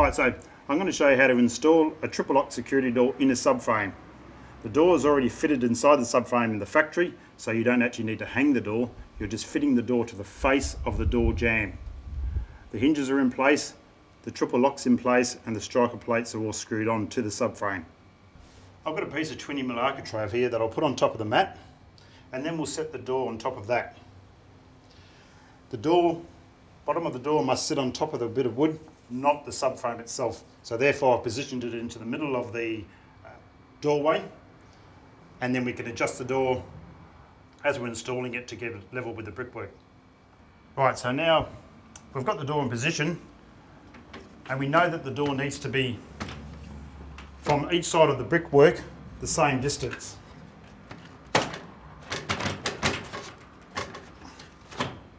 Right, so I'm going to show you how to install a triple lock security door in a subframe. The door is already fitted inside the subframe in the factory, so you don't actually need to hang the door. You're just fitting the door to the face of the door jamb. The hinges are in place, the triple lock's in place, and the striker plates are all screwed on to the subframe. I've got a piece of 20mm architrave here that I'll put on top of the mat, and then we'll set the door on top of that. The bottom of the door must sit on top of the bit of wood, not the subframe itself. So therefore I've positioned it into the middle of the doorway, and then we can adjust the door as we're installing it to get it level with the brickwork. Right, so now we've got the door in position, and we know that the door needs to be from each side of the brickwork the same distance.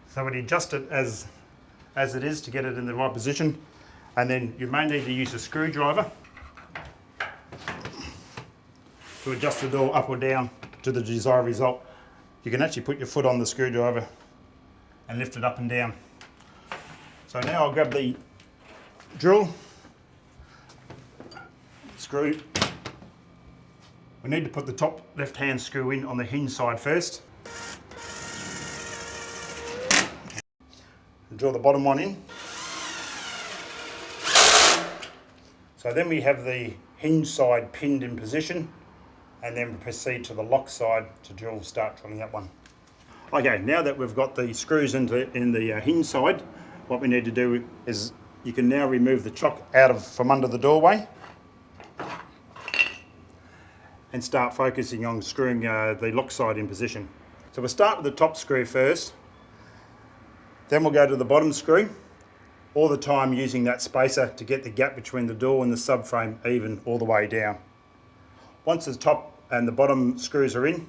So we adjust it as it is to get it in the right position, and then you may need to use a screwdriver to adjust the door up or down to the desired result. You can actually put your foot on the screwdriver and lift it up and down. So now I'll grab the drill, screw. We need to put the top left hand screw in on the hinge side first. And drill the bottom one in. So then we have the hinge side pinned in position, and then we proceed to the lock side to start drilling that one. Okay, now that we've got the screws in the hinge side, what we need to do is you can now remove the chock from under the doorway and start focusing on screwing the lock side in position. So we'll start with the top screw first, then we'll go to the bottom screw, all the time using that spacer to get the gap between the door and the subframe even all the way down. Once the top and the bottom screws are in,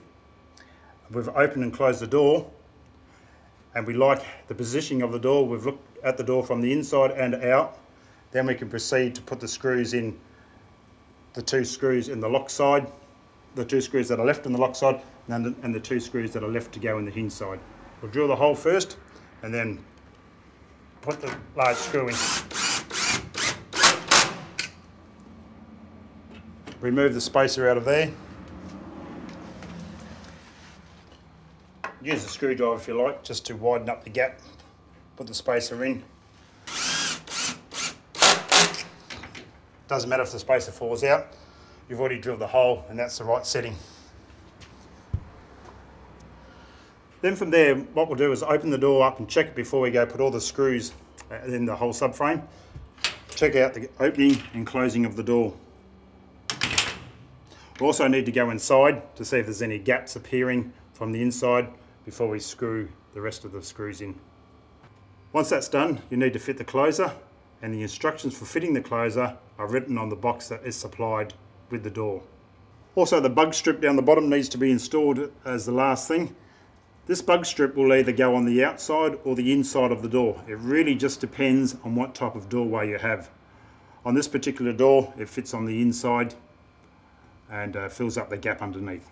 we've opened and closed the door, and we like the positioning of the door. We've looked at the door from the inside and out. Then we can proceed to put the screws in, the two screws in the lock side, the two screws that are left in the lock side, and the two screws that are left to go in the hinge side. We'll drill the hole first and then put the large screw in. Remove the spacer out of there. Use a screwdriver if you like, just to widen up the gap. Put the spacer in. Doesn't matter if the spacer falls out. You've already drilled the hole, and that's the right setting. Then from there, what we'll do is open the door up and check it before we go put all the screws in the whole subframe. Check out the opening and closing of the door. We also need to go inside to see if there's any gaps appearing from the inside before we screw the rest of the screws in. Once that's done, you need to fit the closer, and the instructions for fitting the closer are written on the box that is supplied with the door. Also, the bug strip down the bottom needs to be installed as the last thing. This bug strip will either go on the outside or the inside of the door. It really just depends on what type of doorway you have. On this particular door, it fits on the inside and fills up the gap underneath.